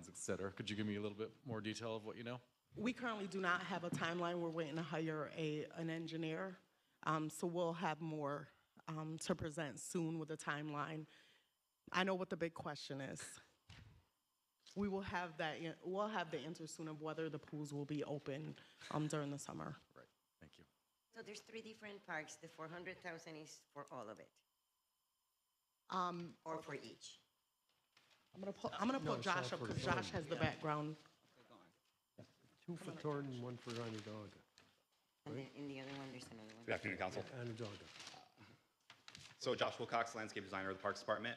timelines, et cetera. Could you give me a little bit more detail of what you know? We currently do not have a timeline. We're waiting to hire an engineer. So we'll have more to present soon with a timeline. I know what the big question is. We will have that. We'll have the answer soon of whether the pools will be open during the summer. Right. Thank you. So there's 3 different parks. The 400,000 is for all of it, or for each. I'm gonna put Josh up because Josh has the background. 2 for Thornton, 1 for Onondaga. And then in the other one, there's another one. Good afternoon, Council. Onondaga. So Josh Wilcox, Landscape Designer of the Parks Department.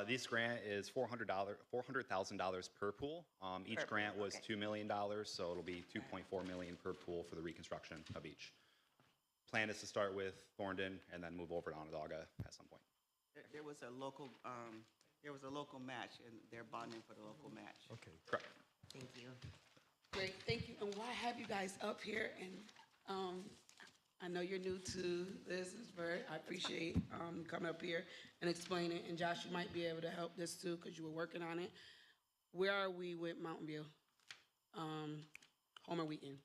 This grant is $400,000 per pool. Each Per grant pool, was okay. $2 million, so it'll be $2.4 million per pool for the reconstruction of each. Plan is to start with Thorndon and then move over to Onondaga at some point. There was a local match, and they're bonding for the local match. Okay. Correct. Thank you. Great, thank you. And why have you guys up here? And I know you're new to this. I appreciate coming up here and explaining. And Josh, you might be able to help this too because you were working on it. Where are we with Mountain View? Homer Wheaton.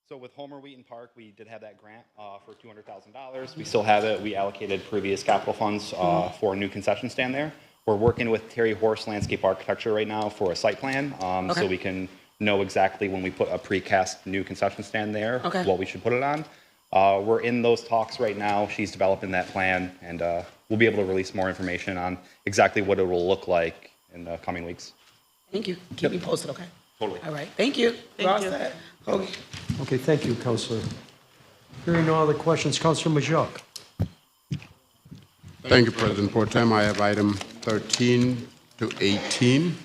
So with Homer Wheaton Park, we did have that grant for $200,000. We still have it. We allocated previous capital funds for a new concession stand there. We're working with Terry Horse Landscape Architecture right now for a site plan, so we can know exactly when we put a precast new concession stand there, what we should put it on. We're in those talks right now. She's developing that plan, and we'll be able to release more information on exactly what it will look like in the coming weeks. Thank you. Keep me posted, okay? Totally. All right, thank you. Thank you. Okay. Okay, thank you, Councilor. Hearing no other questions, Councilor Majok. Thank you, President Pro Tem. I have item 13 to 18.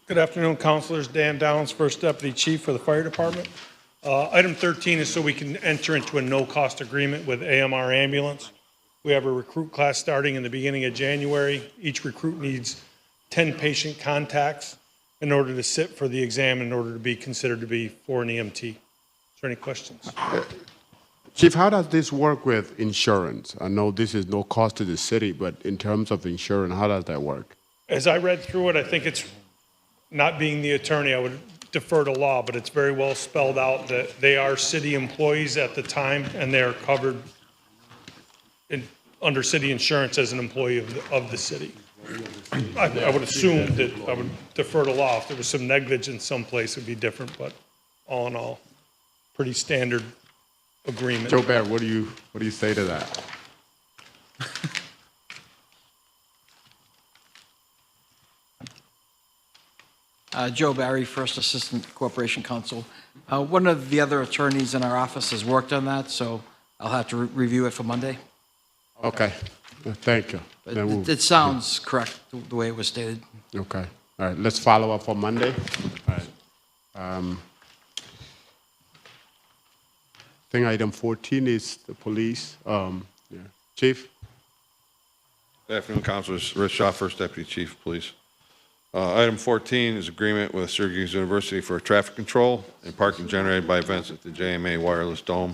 Good afternoon, councilors. Dan Downs, First Deputy Chief for the Fire Department. Item 13 is so we can enter into a no-cost agreement with AMR Ambulance. We have a recruit class starting in the beginning of January. Each recruit needs 10 patient contacts in order to sit for the exam in order to be considered to be for an EMT. Is there any questions? Chief, how does this work with insurance? I know this is no cost to the city, but in terms of insurance, how does that work? As I read through it, I think it's, not being the attorney, I would defer to law, but it's very well spelled out that they are city employees at the time and they are covered under city insurance as an employee of the city. I would assume that I would defer to law. If there was some negligence someplace, it would be different, but all in all, pretty standard agreement. Joe Bear, what do you say to that? Joe Barry, First Assistant Corporation Counsel. One of the other attorneys in our office has worked on that, so I'll have to review it for Monday. Okay, thank you. But it sounds correct, the way it was stated. Okay, all right, let's follow up on Monday. All right. I think item 14 is the police. Chief? Good afternoon, councilors. Rich Shaw, First Deputy Chief, please. Item 14 is agreement with Syracuse University for traffic control and parking generated by events at the JMA Wireless Dome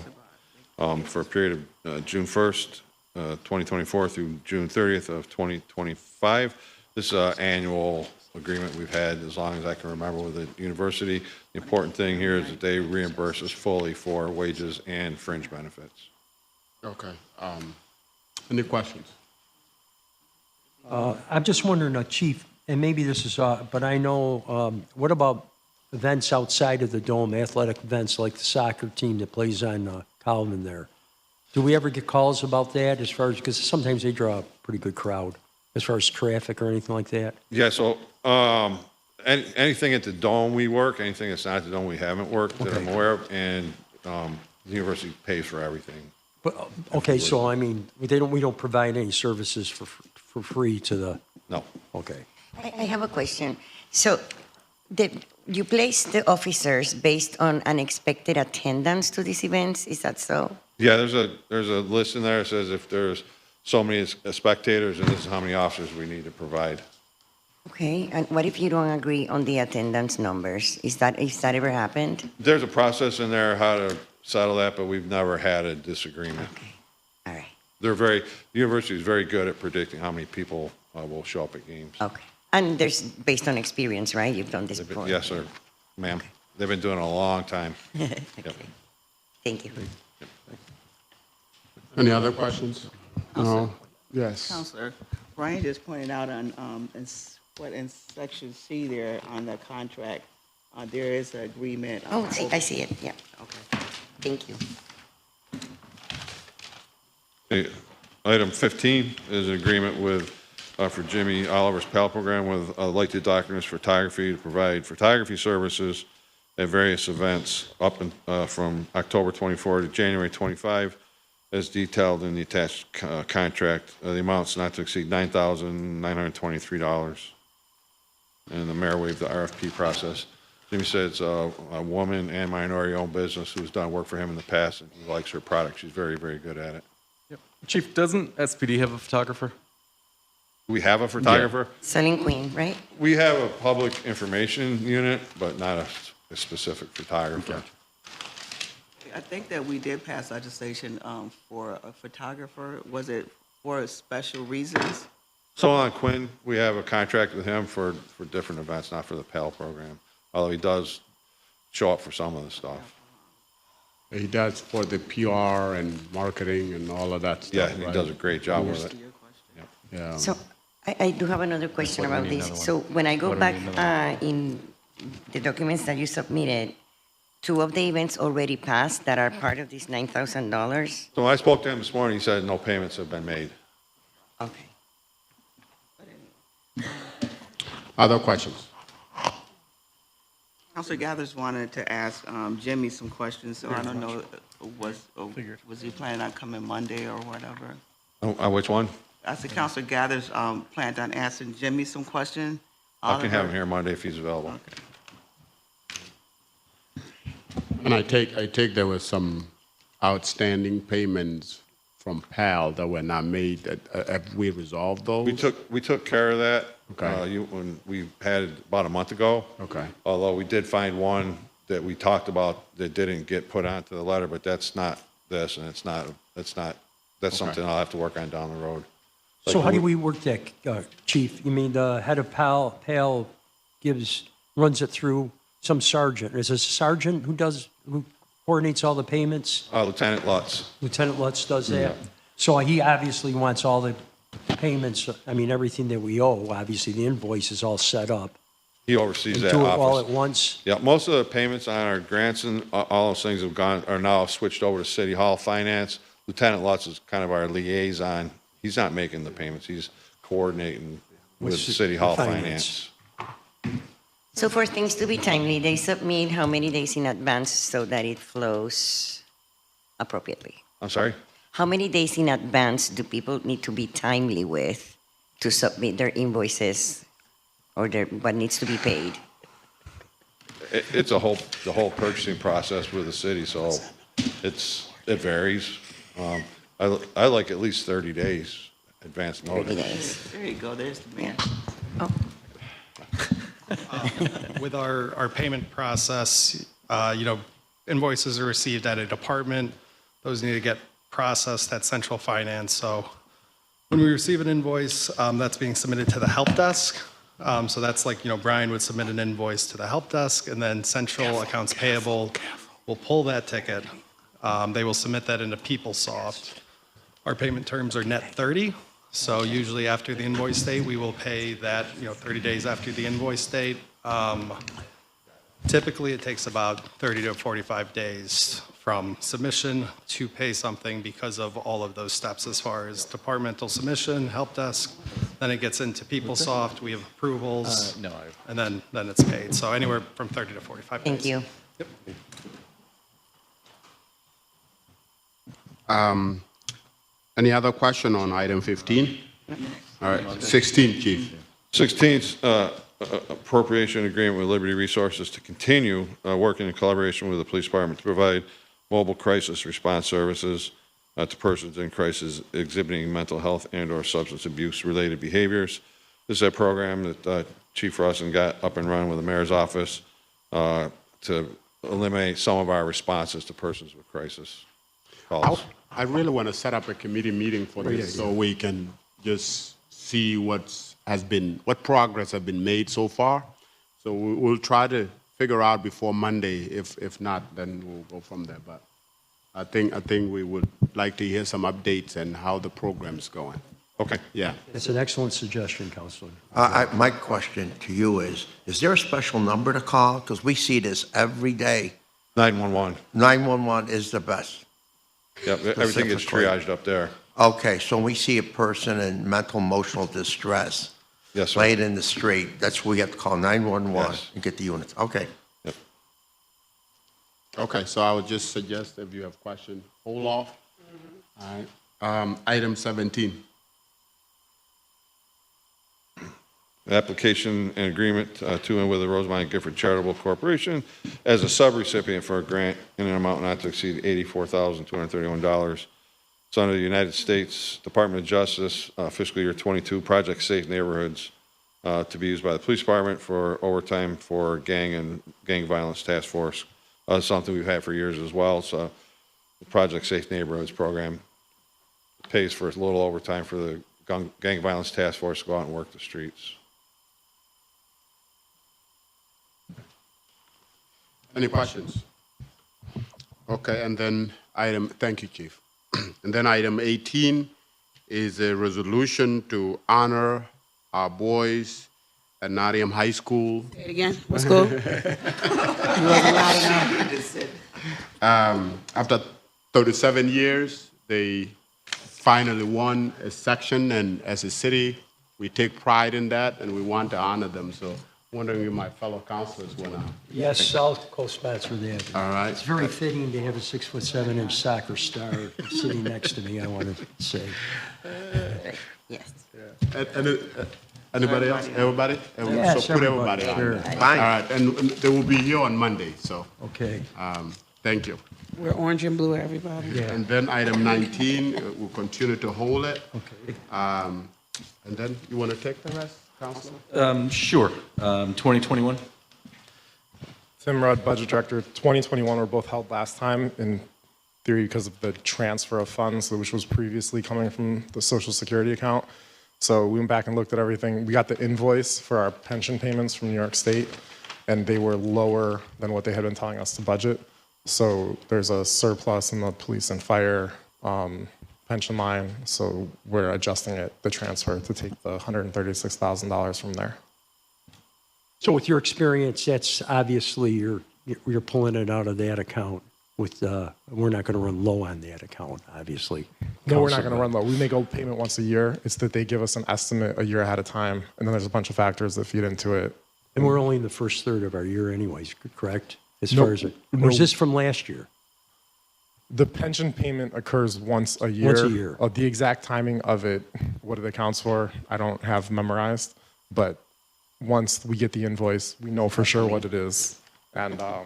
for a period of June 1st, 2024 through June 30th of 2025. This is an annual agreement we've had as long as I can remember with the university. The important thing here is that they reimburse us fully for wages and fringe benefits. Okay. Any questions? I'm just wondering, Chief, and maybe this is, but I know, what about events outside of the dome, athletic events like the soccer team that plays on Calvin there? Do we ever get calls about that as far as, because sometimes they draw a pretty good crowd, as far as traffic or anything like that? Yeah, so anything at the dome we work, anything that's not at the dome we haven't worked that I'm aware of, and the university pays for everything. But, okay, so I mean, we don't provide any services for free to the... No. Okay. I have a question. So you place the officers based on unexpected attendance to these events, is that so? Yeah, there's a list in there that says if there's so many spectators, and this is how many officers we need to provide. Okay, and what if you don't agree on the attendance numbers? Is that ever happened? There's a process in there how to settle that, but we've never had a disagreement. All right, The university is very good at predicting how many people will show up at games. okay. And there's, based on experience, right? You've done this before? Yes, sir, ma'am. They've been doing it a long time. Okay. Thank you. Any other questions? No? Yes. Counselor, Brian just pointed out on, in section C there on the contract, there is an agreement. Oh, see, I see it, yeah. Okay. Thank you. Okay, Item 15 is an agreement with, for Jimmy Oliver's PAL program with Lighted Darkness Photography to provide photography services at various events up from October 24 to January 25, as detailed in the attached contract. The amount's not to exceed $9,923. And the mayor waived the RFP process. Jimmy said it's a woman and minority-owned business who's done work for him in the past, and he likes her product. She's very, very good at it. Chief, doesn't SPD have a photographer? We have a photographer. Selling Queen, right? We have a public information unit, but not a specific photographer. I think that we did pass legislation for a photographer. Was it for special reasons? So on Quinn, we have a contract with him for different events, not for the PAL program, although he does show up for some of the stuff. He does for the PR and marketing and all of that stuff, Yeah, he right? does a great job with it. Yeah. So I do have another question about this. So when I go back in the documents that you submitted, 2 of the events already passed that are part of this $9,000? So when I spoke to him this morning, he said no payments have been made. Okay. Other questions? Counselor Gathers wanted to ask Jimmy some questions, so I don't know, was he planning on coming Monday or whatever? Which one? I said Counselor Gathers planned on asking Jimmy some questions. I can have him here Monday if he's available. And I take there was some outstanding payments from PAL that were not made. Have we resolved those? We took care of that. Okay. When we had it about a month ago. Okay. Although we did find one that we talked about that didn't get put onto the letter, but that's not this, and that's something I'll have to work on down the road. So how do we work that, Chief? You mean the head of PAL runs it through some sergeant? Is it a sergeant who coordinates all the payments? Lieutenant Lutz. Lieutenant Lutz does that? So he obviously wants all the payments, I mean, everything that we owe, obviously the invoice is all set up. He oversees And that do it all office. at once? Yeah, most of the payments on our grants and all those things are now switched over to City Hall Finance. Lieutenant Lutz is kind of our liaison. He's not making the payments. He's coordinating with City Hall Finance. So for things to be timely, they submit how many days in advance so that it flows appropriately? I'm sorry? How many days in advance do people need to be timely with to submit their invoices or what needs to be paid? It's the whole purchasing process with the city, so it varies. I like at least 30 days advance 30 notice. days. There you go, there's the man. Oh, With our payment process, invoices are received at a department. Those need to get processed at central finance. So when we receive an invoice, that's being submitted to the help desk. So that's like, Brian would submit an invoice to the help desk, and then central accounts payable will pull that ticket. They will submit that into PeopleSoft. Our payment terms are net 30. So usually after the invoice date, we will pay that, 30 days after the invoice date. Typically, it takes about 30 to 45 days from submission to pay something because of all of those steps as far as departmental submission, help desk, then it gets into PeopleSoft, we have approvals, and then it's paid. So anywhere from 30 to 45 days. thank you. Yep. Any other question on item 15? All right, 16, Chief. 16th, appropriation agreement with Liberty Resources to continue working in collaboration with the police department to provide mobile crisis response services to persons in crisis exhibiting mental health and/or substance abuse-related behaviors. This is a program that Chief Rusin got up and running with the mayor's office to eliminate some of our responses to persons with crisis calls. I really want to set up a committee meeting for this so we can just see what progress has been made so far. So we'll try to figure out before Monday. If not, then we'll go from there. But I think we would like to hear some updates and how the program is going. Okay. Yeah. It's an excellent suggestion, Councilor. My question to you is there a special number to call? Because we see this every day. 911. 911 is the best. Yep, everything gets Specifically. triaged up there. Okay, so when we see a person in mental emotional distress, Yes, sir. laid in the street, that's where we have to call 911 Yes. and get the units. Okay. Yep. Okay, so I would just suggest if you have questions, hold off. All right. Item 17. Application and agreement to and with the Rosemont Gifford Charitable Corporation as a subrecipient for a grant in an amount not to exceed $84,231. It's under the United States Department of Justice fiscal year 22 Project Safe Neighborhoods to be used by the police department for overtime for gang violence task force. Something we've had for years as well. So the Project Safe Neighborhoods program pays for a little overtime for the gang violence task force to go out and work the streets. Any questions? Okay, and then thank you, Chief. And then item 18 is a resolution to honor our boys at Nottingham High School. Say it again. What school? After 37 years, they finally won a section, and as a city, we take pride in that, and we want to honor them. So wondering if my fellow councilors want to. Yes, I'll co-sponsor that. All right. It's very fitting to have a 6'7" soccer star sitting next to me, I want to say. Yes. Anybody else? Everybody? Yes, So put everybody on. sure. All right, and they will be here on Monday, so Okay. thank you. We're orange and blue, everybody. Yeah. And then item 19, we'll continue to hold it. Okay. And then you want to take the rest, Councilor? Sure. 2021? Tim Rudd, Budget Director. 2021 were both held last time in theory because of the transfer of funds, which was previously coming from the Social Security account. So we went back and looked at everything. We got the invoice for our pension payments from New York State, and they were lower than what they had been telling us to budget. So there's a surplus in the police and fire pension line. So we're adjusting the transfer to take the $136,000 from there. So with your experience, that's obviously you're pulling it out of that account. We're not going to run low on that account, obviously. No, we're not going to run low. We make a payment once a year. It's that they give us an estimate a year ahead of time, and then there's a bunch of factors that feed into it. And we're only in the first third of our year anyways, correct? As No, far as no. or is this from last year? The pension payment occurs once a year. Once a year. The exact timing of it, what it accounts for, I don't have memorized. But once we get the invoice, we know for sure what it is. And The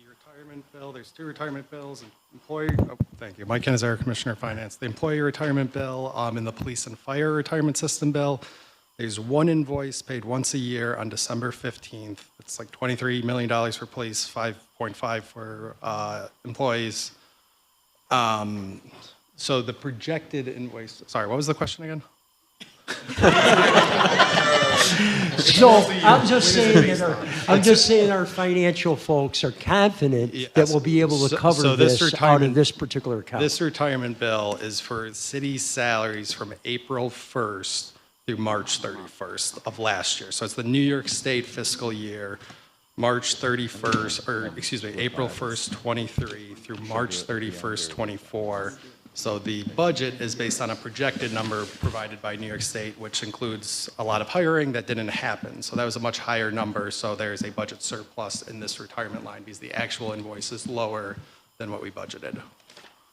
retirement bill, there's two retirement bills. Thank you. Mike Kennezar, Commissioner of Finance. The employee retirement bill and the police and fire retirement system bill. There's one invoice paid once a year on December 15th. It's like $23 million for police, 5.5 for employees. So the projected invoice, sorry, what was the question again? So I'm just saying our financial folks are confident that we'll be able to cover this out of this particular account. This retirement bill is for city salaries from April 1st through March 31st of last year. So it's the New York State fiscal year, March 31st, or excuse me, April 1st, 23 through March 31st, 24. So the budget is based on a projected number provided by New York State, which includes a lot of hiring that didn't happen. So that was a much higher number. So there's a budget surplus in this retirement line because the actual invoice is lower than what we budgeted.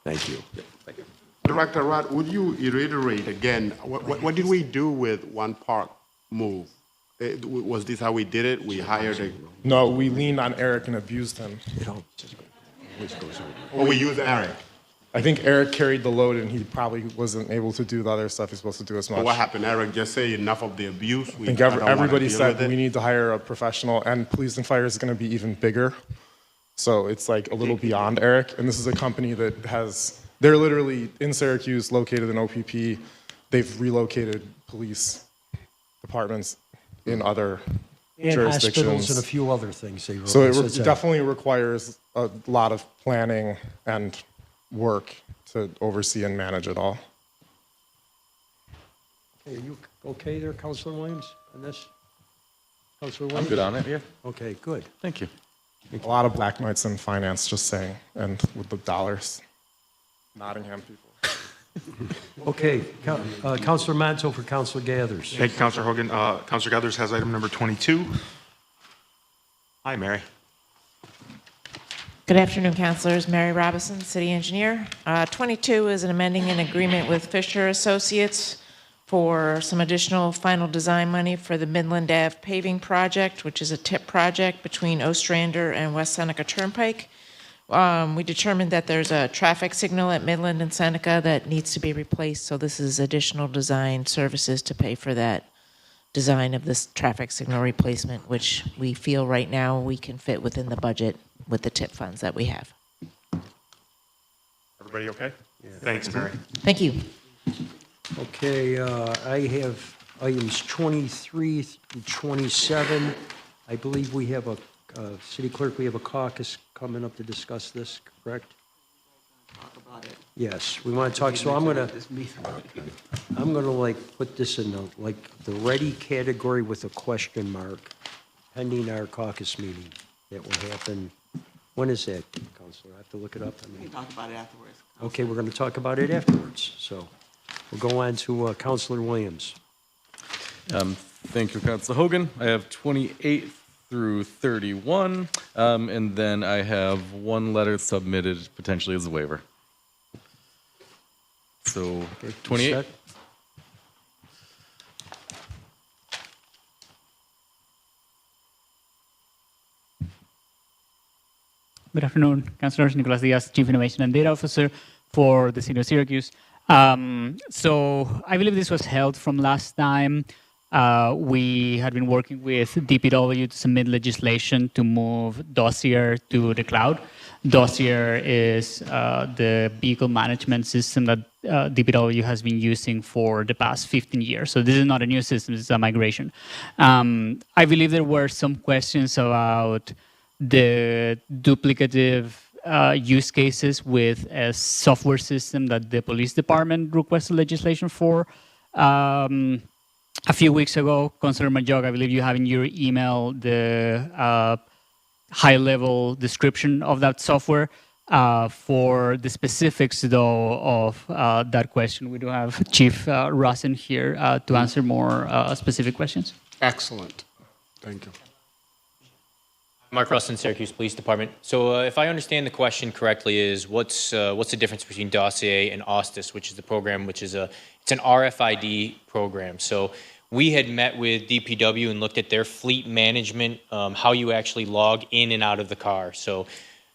Thank you. Thank you. Director Rudd, would you reiterate again, what did we do with One Park move? Was this how we did it? We hired a... no, we leaned on Eric and abused him. Or we used Eric? I think Eric carried the load, and he probably wasn't able to do the other stuff he's supposed to do as much. But what happened? Eric just say enough of the abuse? I think everybody said we need to hire a professional, and police and fire is going to be even bigger. So it's like a little beyond Eric. And this is a company that they're literally in Syracuse, located in OPP. They've relocated police departments in other And jurisdictions. hospitals and a few other things. So it definitely requires a lot of planning and work to oversee and manage it all. Okay, are you okay there, Councilor Williams, on this? Councilor Williams? I'm good on it, yeah. Okay, good. Thank you. A lot of black knights in finance, just saying, and with the dollars. Nottingham people. Okay, Councilor Manto for Councilor Gathers. Thank you, Councilor Hogan. Councilor Gathers has item number 22. Hi, Mary. Good afternoon, councilors. Mary Robinson, city engineer. 22 is an amending an agreement with Fisher Associates for some additional final design money for the Midland Ave paving project, which is a TIP project between Ostrander and West Seneca Turnpike. We determined that there's a traffic signal at Midland and Seneca that needs to be replaced, so this is additional design services to pay for that design of this traffic signal replacement, which we feel right now we can fit within the budget with the TIP funds that we have. Everybody okay? Yeah. Thanks, Mary. Thank you. Okay, I have items 23 through 27. I believe we have City Clerk, we have a caucus coming up to discuss this, correct? Talk about it. Yes, we want to talk, so I'm gonna like put this in the ready category with a question mark, pending our caucus meeting that will happen. When is that, Counselor? I have to look it up. We can talk about it afterwards. Okay, we're going to talk about it afterwards, so we'll go on to Counselor Williams. Thank you, Councilor Hogan. I have 28 through 31, and then I have one letter submitted potentially as a waiver. So, 28. Good afternoon, Councilors. Nicolas Diaz, Chief Innovation and Data Officer for the City of Syracuse. So I believe this was held from last time. We had been working with DPW to submit legislation to move Dossier to the cloud. Dossier is the vehicle management system that DPW has been using for the past 15 years. So this is not a new system, this is a migration. I believe there were some questions about the duplicative use cases with a software system that the police department requested legislation for. A few weeks ago, Councilor Majok, I believe you have in your email the high-level description of that software. For the specifics, though, of that question, we do have Chief Rosen here to answer more specific questions. Excellent. Thank you. Mark Rustin, Syracuse Police Department. So if I understand the question correctly, is what's the difference between Dossier and Ostis, which is the program, which is it's an RFID program. So we had met with DPW and looked at their fleet management, how you actually log in and out of the car. So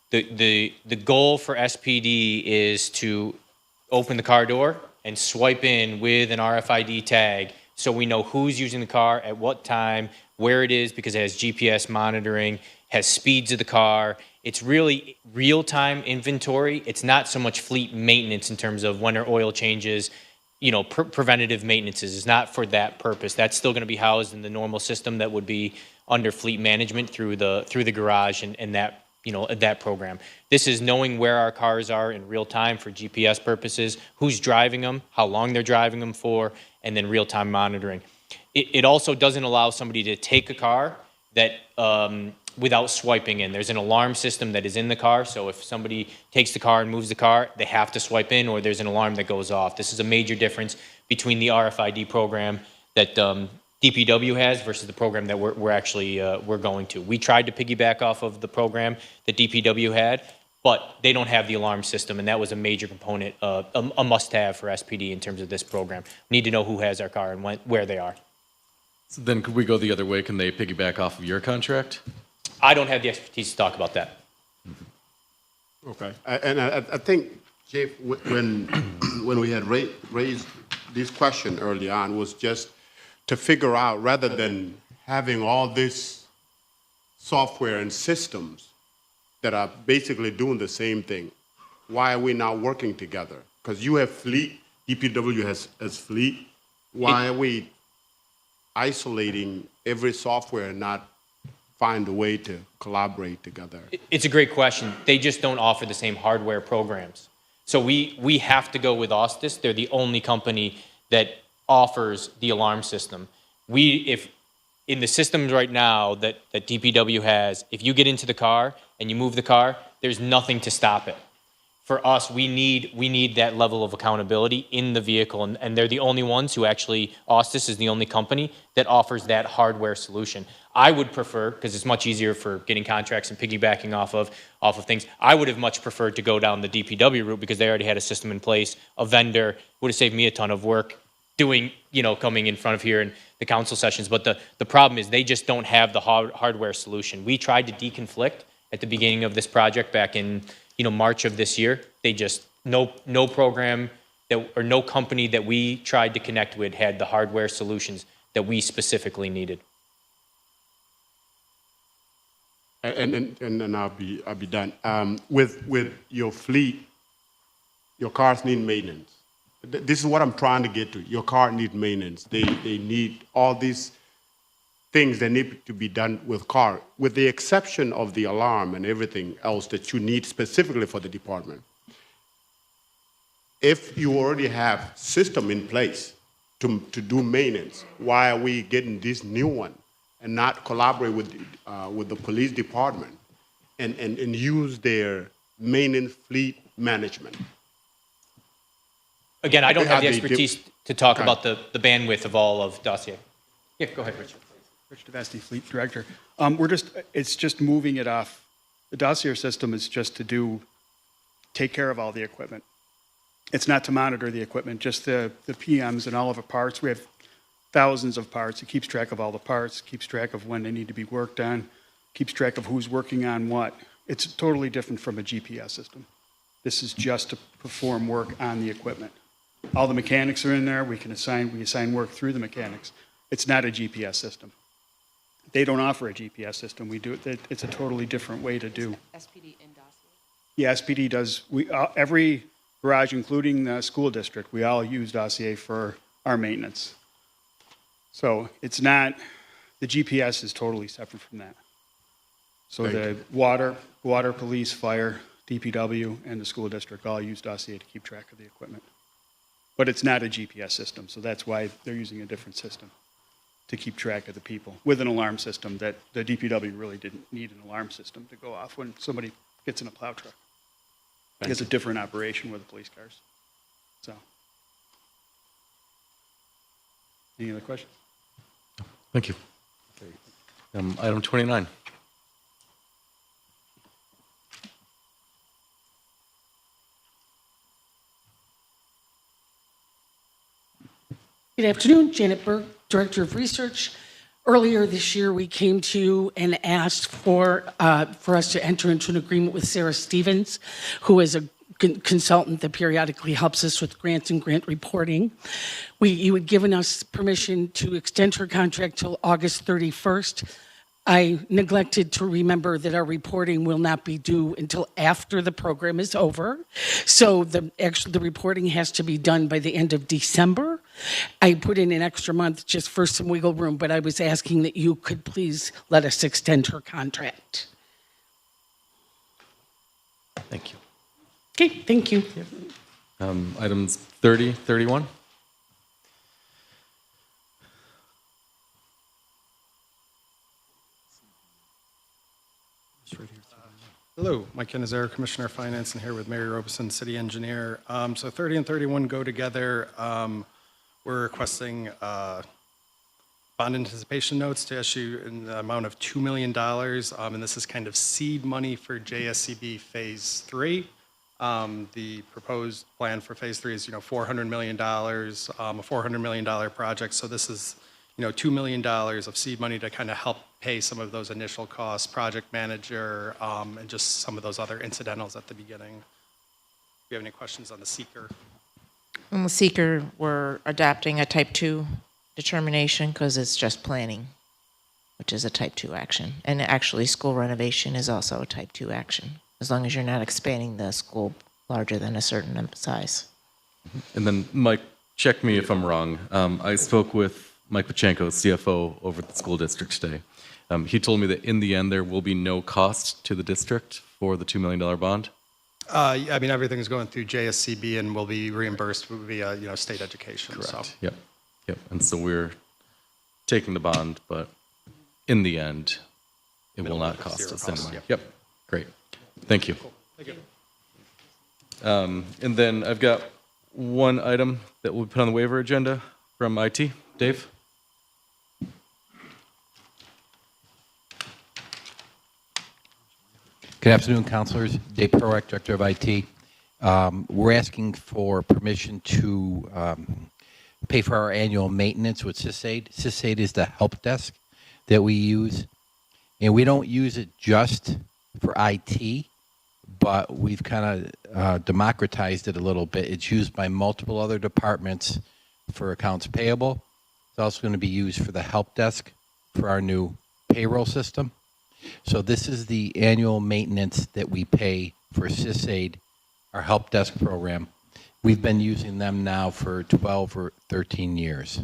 the goal for SPD is to open the car door and swipe in with an RFID tag so we know who's using the car at what time, where it is, because it has GPS monitoring, has speeds of the car. It's really real-time inventory. It's not so much fleet maintenance in terms of when are oil changes, preventative maintenance is not for that purpose. That's still going to be housed in the normal system that would be under fleet management through the garage and that, that program. This is knowing where our cars are in real time for GPS purposes, who's driving them, how long they're driving them for, and then real-time monitoring. It also doesn't allow somebody to take a car that without swiping in. There's an alarm system that is in the car, so if somebody takes the car and moves the car, they have to swipe in or there's an alarm that goes off. This is a major difference between the RFID program that DPW has versus the program that we're actually going to. We tried to piggyback off of the program that DPW had, but they don't have the alarm system, and that was a major component, a must-have for SPD in terms of this program. We need to know who has our car and where they are. So then could we go the other way? Can they piggyback off of your contract? I don't have the expertise to talk about that. Okay. And I think, Chief, when we had raised this question early on was just to figure out, rather than having all this software and systems, that are basically doing the same thing. Why are we not working together? Because you have fleet, DPW has fleet. Why are we isolating every software and not find a way to collaborate together? It's a great question. They just don't offer the same hardware programs. So we have to go with Ostis. They're the only company that offers the alarm system. If in the systems right now that DPW has, if you get into the car and you move the car, there's nothing to stop it. For us, we need that level of accountability in the vehicle, and they're the only ones who actually, Ostis is the only company that offers that hardware solution. I would prefer, because it's much easier for getting contracts and piggybacking off of things, I would have much preferred to go down the DPW route because they already had a system in place. A vendor would have saved me a ton of work doing, coming in front of here in the council sessions. But the problem is they just don't have the hardware solution. We tried to deconflict at the beginning of this project back in March of this year. They just, no program or no company that we tried to connect with had the hardware solutions that we specifically needed. And I'll be done. With your fleet, your cars need maintenance. This is what I'm trying to get to. Your car needs maintenance. They need all these things that need to be done with car, with the exception of the alarm and everything else that you need specifically for the department. If you already have system in place to do maintenance, why are we getting this new one and not collaborate with the police department and use their maintenance fleet management? Again, I don't have the expertise to talk about the bandwidth of all of Dossier. Yeah, go ahead, Richard. Rich DeVesti, Fleet Director. It's just moving it off. The Dossier system is just to take care of all the equipment. It's not to monitor the equipment, just the PMs and all of the parts. We have thousands of parts. It keeps track of all the parts, keeps track of when they need to be worked on, keeps track of who's working on what. It's totally different from a GPS system. This is just to perform work on the equipment. All the mechanics are in there. We assign work through the mechanics. It's not a GPS system. They don't offer a GPS system. We do it. It's a totally different way to do. SPD and Dossier? Yeah, SPD does. Every garage, including the school district, we all use Dossier for our maintenance. So it's not, the GPS is totally separate from that. So the water, police, fire, DPW, and the school district all use Dossier to keep track of the equipment. But it's not a GPS system, so that's why they're using a different system to keep track of the people with an alarm system that the DPW really didn't need an alarm system to go off when somebody gets in a plow truck. It's a different operation with the police cars. So, any other questions? Thank you. Item 29. Good afternoon, Janet Berg, Director of Research. Earlier this year, we came to you and asked for us to enter into an agreement with Sarah Stevens, who is a consultant that periodically helps us with grants and grant reporting. You had given us permission to extend her contract till August 31st. I neglected to remember that our reporting will not be due until after the program is over. So the reporting has to be done by the end of December. I put in an extra month just for some wiggle room, but I was asking that you could please let us extend her contract. Thank you. Okay, thank you. Items 30, 31. Hello, Mike Canizero, Commissioner of Finance, and here with Mary Robeson, City Engineer. So 30 and 31 go together. We're requesting bond anticipation notes to issue in the amount of $2 million, and this is kind of seed money for JSCB Phase 3. The proposed plan for Phase 3 is, $400 million, a $400 million project. So this is, $2 million of seed money to kind of help pay some of those initial costs, project manager, and just some of those other incidentals at the beginning. Do you have any questions on the seeker? On the seeker, we're adopting a type 2 determination because it's just planning. which is a type 2 action. And actually, school renovation is also a type 2 action, as long as you're not expanding the school larger than a certain size. And then, Mike, check me if I'm wrong. I spoke with Mike Pachenko, CFO, over at the school district today. He told me that in the end, there will be no cost to the district for the $2 million bond. I mean, everything's going through JSCB and will be reimbursed via, state education. Correct. So. Yep. And so we're taking the bond, but in the end, it will not cost us any money. Yep. Great. Thank you. Thank you. And then I've got one item that we'll put on the waiver agenda from IT. Dave? Good afternoon, councilors. Dave Perwick, Director of IT. We're asking for permission to pay for our annual maintenance with SysAid. SysAid is the help desk that we use. And we don't use it just for IT, but we've kind of democratized it a little bit. It's used by multiple other departments for accounts payable. It's also going to be used for the help desk for our new payroll system. So this is the annual maintenance that we pay for SysAid, our help desk program. We've been using them now for 12 or 13 years.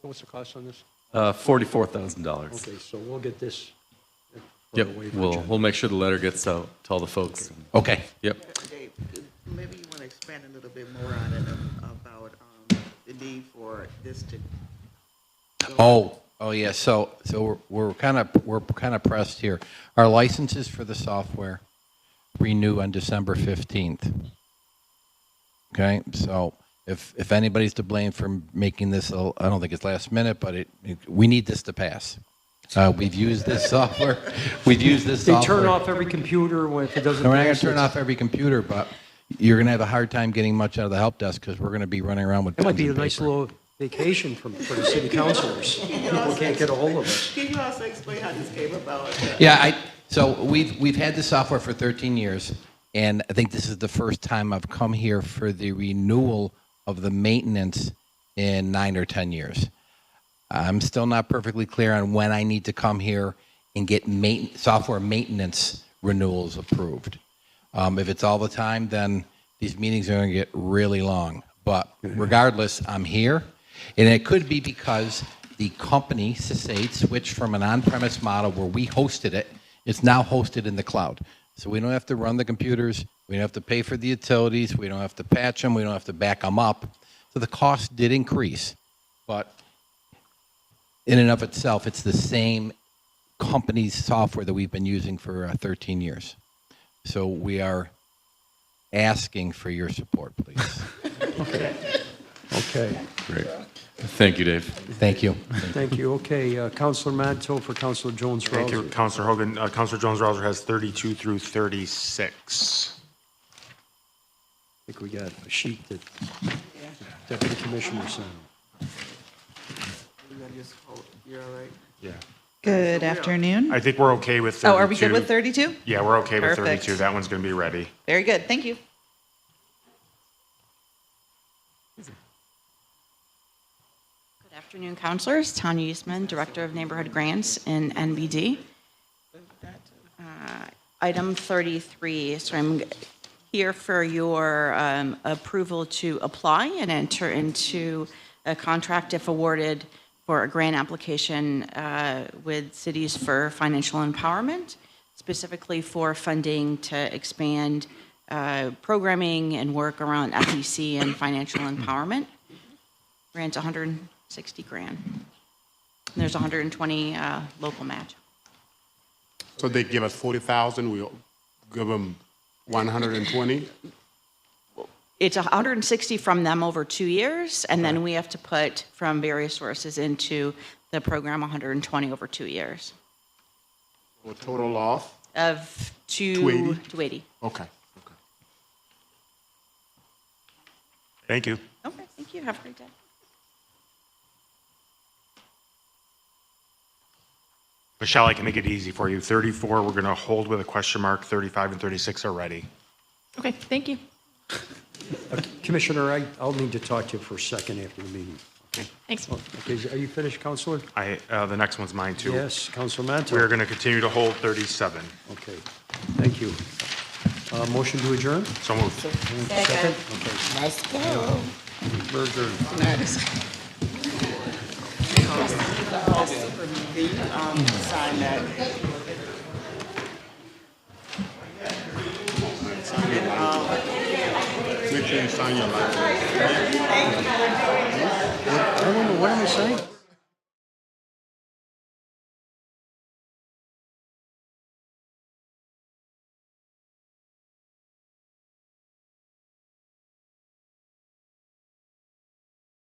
What's the cost on this? $44,000. Okay, so we'll get this. Yep, we'll make sure the letter gets out to all the folks. Okay. Yep. Dave, maybe you want to expand a little bit more on it about the need for this to. Oh yeah. So we're kind of pressed here. Our licenses for the software renew on December 15th. Okay, so if anybody's to blame for making this, I don't think it's last minute, but we need this to pass. We've used this software. They turn off every computer if it doesn't. No, we're not going to turn off every computer, but you're going to have a hard time getting much out of the help desk because we're going to be running around with. It might be a pens and nice paper. little vacation for the city councilors. People can't get a hold of us. Can you also explain how this came about? Yeah, so we've had this software for 13 years, and I think this is the first time I've come here for the renewal of the maintenance in 9 or 10 years. I'm still not perfectly clear on when I need to come here and get software maintenance renewals approved. If it's all the time, then these meetings are going to get really long. But regardless, I'm here, and it could be because the company, SysAid, switched from an on-premise model where we hosted it. It's now hosted in the cloud. So we don't have to run the computers. We don't have to pay for the utilities. We don't have to patch them. We don't have to back them up. So the cost did increase. But in and of itself, it's the same company's software that we've been using for 13 years. So we are asking for your support, please. Okay. Great. Thank you, Dave. Thank you. Thank you. Okay, Councilor Manto for Councilor Jones-Rouser. Thank you, Councilor Hogan. Councilor Jones-Rouser has 32 through 36. I think we got a sheet that Deputy Commissioner sent. You're all right? Yeah. Good afternoon. I think we're okay with 32. Oh, are we good with 32? Yeah, we're okay with Perfect. 32. That one's going to be ready. Very good. Thank you. Good afternoon, councilors. Tanya Eastman, Director of Neighborhood Grants in NBD. Item 33, so I'm here for your approval to apply and enter into a contract if awarded for a grant application with Cities for Financial Empowerment, specifically for funding to expand programming and work around FEC and financial empowerment. Grant's 160 grand. And there's 120 local match. So they give us 40,000, we give them 120? It's 160 from them over 2 years, and then we have to put from various sources into the program 120 over 2 years. A total of? Of 280? 280. Okay. Thank you. Okay, thank you. Have a great day. Michelle, I can make it easy for you. 34, we're going to hold with a question mark. 35 and 36 are ready. Okay, thank you. Commissioner, I'll need to talk to you for a second after the meeting. Thanks. Okay, are you finished, Counselor? The next one's mine, too. Yes, Counselor Manto. We are going to continue to hold 37. Okay, thank you. Motion to adjourn? So moved. Second? Okay. Let's go. Burger. Nice. Sign that. Make sure you sign your license. I don't know, what am I saying?